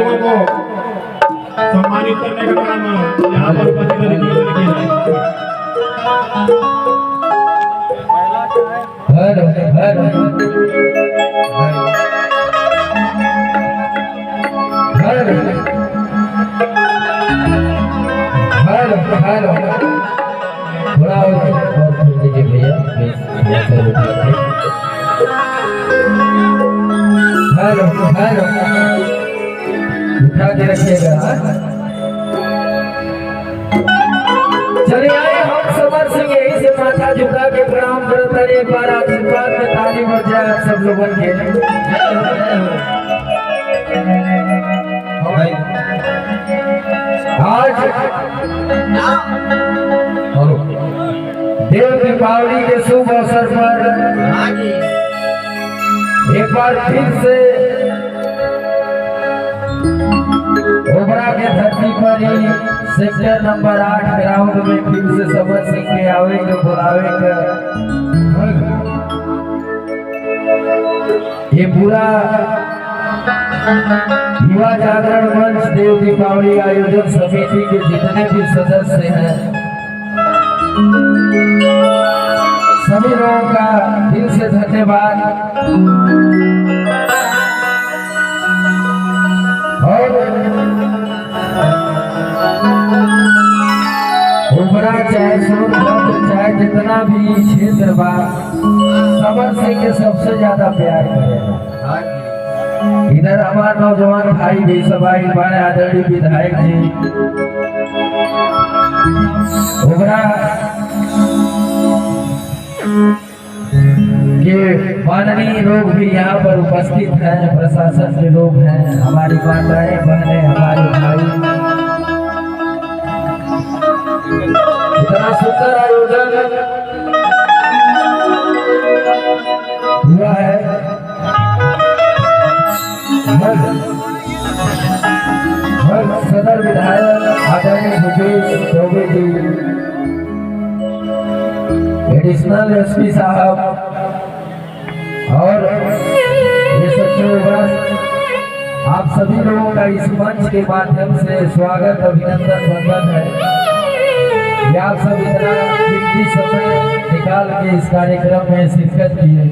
लोगों को सम्मानित करने का काम यहाँ पर उपस्थित अधिकारियों ने किया है। उठा के रखिएगा। चलिए आए हम समर सिंह यही से माथा झुका के प्रणाम करते हैं। एक बार आशीर्वाद में ताली बज जाए आप सब लोगों के। आज देव दीपावली के शुभ अवसर पर एक बार फिर से ओबरा के धरती पर ही सेक्टर नंबर 8 ग्राउंड में फिर से समर सिंह के आवे के बुलावे का ये पूरा युवा जागरण मंच देव दीपावली आयोजन समिति के जितने भी सदस्य हैं सभी लोगों का दिल से धन्यवाद। और उबरा चाहे सोनभद्र चाहे जितना भी क्षेत्र बा समर सिंह के सबसे ज्यादा प्यार करेगा। इधर हमारे नौजवान भाई भी सभाई बड़े आदरणीय विधायक जी उबरा के माननीय लोग भी यहाँ पर उपस्थित हैं, प्रशासन के लोग हैं, हमारी माताएं बहनें, हमारे भाई। इतना सुंदर आयोजन हुआ है। सदर विधायक आदरणीय भूपेश चौबे जी, एडिशनल एसपी साहब और ये सचिव आप सभी लोगों का इस मंच के माध्यम से स्वागत अभिनंदन वंदन है कि आप सब इतना कीमती समय निकाल के इस कार्यक्रम में शिरकत किए।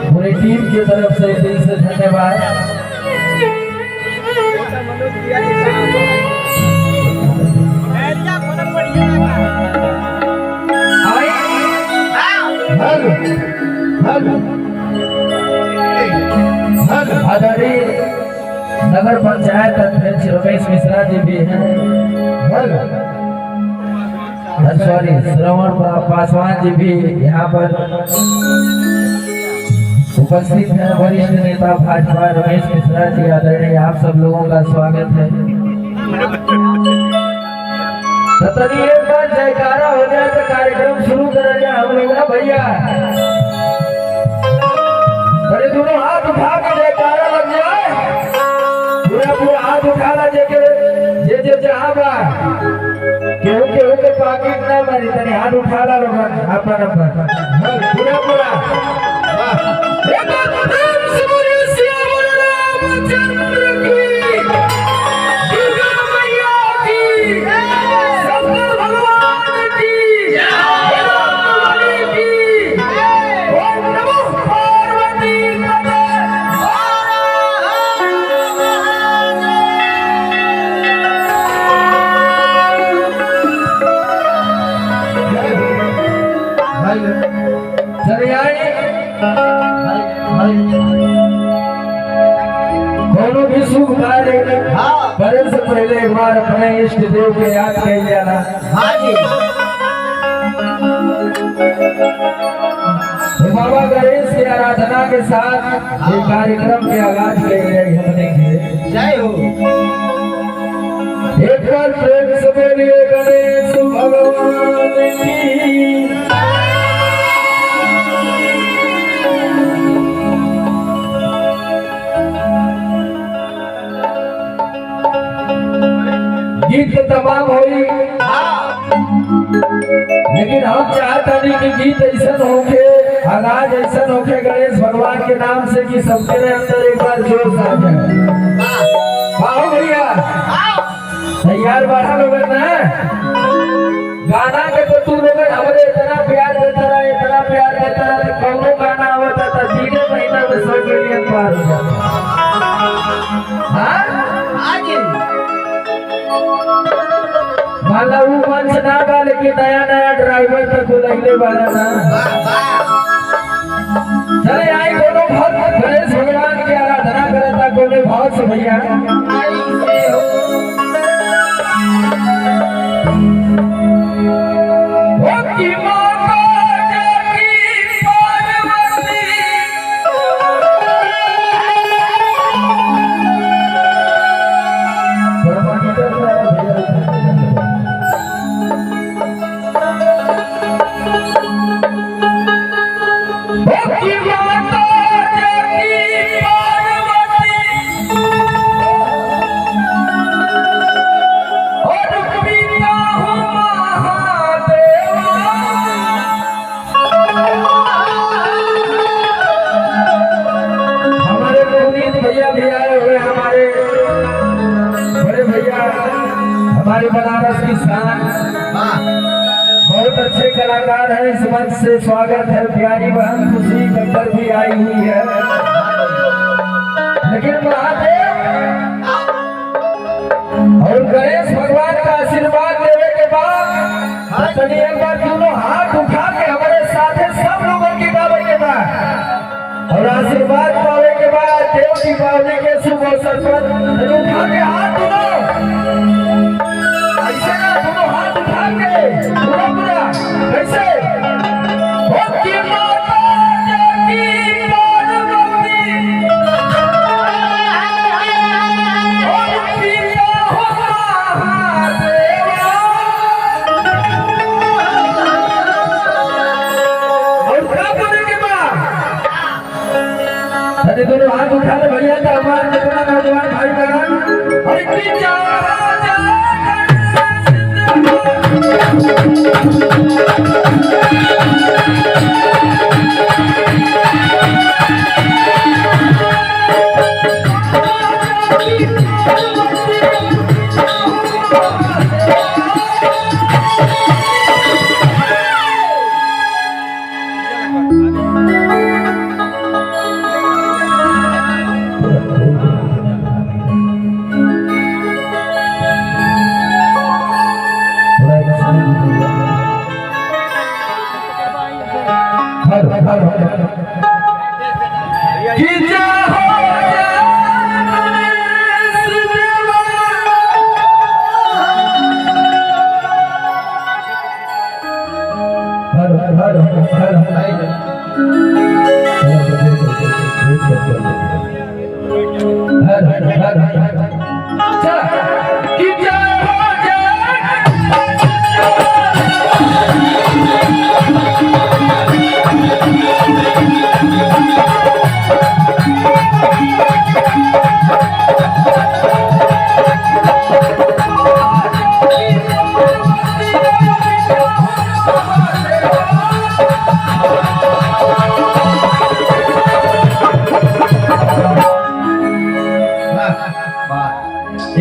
पूरी टीम की तरफ से दिल से धन्यवाद। आदरणीय नगर पंचायत अध्यक्ष रमेश मिश्रा जी भी हैं, सॉरी श्रवण पासवान जी भी यहाँ पर उपस्थित हैं। वरिष्ठ नेता भाजपा रमेश मिश्रा जी आदरणीय, आप सब लोगों का स्वागत है। तो एक बार जयकारा हो जाए तो कार्यक्रम शुरू करेंगे हम लोग ना भैया। बड़े दोनों हाथ उठा के जयकारा लग जाए, पूरा पूरा हाथ उठाना जे जहाँ बा केहू केहू के पॉकेट ना मारी तनी हाथ उठाना लोग अपन पूरा पूरा दोनों भी शुभ कार्य करने से पहले एक बार अपने इष्ट देव को याद किया जाना। बाबा गणेश की आराधना के साथ ये कार्यक्रम के आगाज किए गए हमने किए। जय हो। एक बार प्रेम से बोलिए गणेश भगवान की। गीत तो तमाम हुई, लेकिन हम चाहता नहीं कि गीत ऐसा होके, आगाज ऐसा होके गणेश भगवान के नाम से कि सबके अंदर एक बार जोश आ जाए। गाना के तो तू लोग हमरे इतना प्यार देता रहा कौनो गाना आवता था 3 महीना में 100 मिलियन पार हो जाता। हाँ माला वो मंच ना गा लेकिन नया ड्राइवर तक बुलाइले वाला ना। चले आई दोनों भक्त गणेश भगवान की आराधना करता कोने भाव से भैया हमारे बनारस की शान बहुत अच्छे कलाकार हैं। इस मंच से स्वागत है। प्यारी बहन खुशी कक्कर भी आई हुई है। लेकिन महादेव और गणेश भगवान का आशीर्वाद देने के बाद एक बार दोनों हाथ उठा के हमारे साथ सब लोगों की गावे के बाद और आशीर्वाद पाने के बाद देव दीपावली के शुभ अवसर पर उठा के हाथ दोनों हाथ उठा के पूरा कैसे दोनों हाथ उठा ले भैया का हमारे जितना नौजवान भाई बहन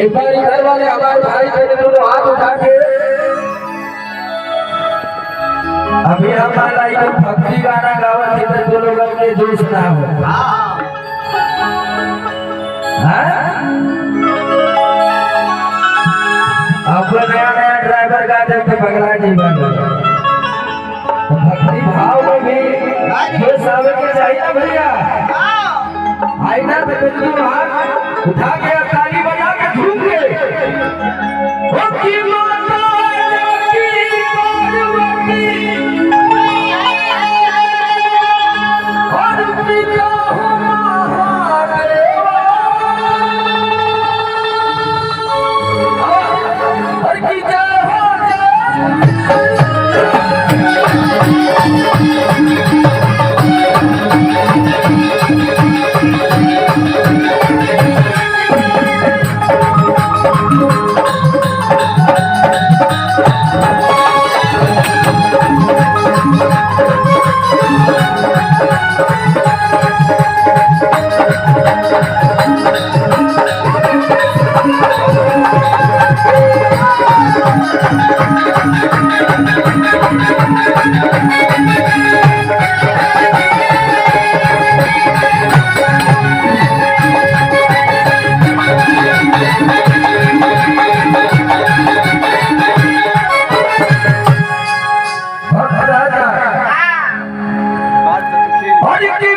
एक बार इधर वाले हमारे भाई बहन दोनों हाथ उठा के अभी हमारा एक भक्ति गाना गावत इधर दो लोगों के जोश ना हो। आपको नया ड्राइवर गा दे तो पगला जी बन भक्ति भाव में भी जो सावे के चाहिए ना भैया आईना पे दोनों हाथ उठा के ताली बजा के झूम के भक्त राजा और की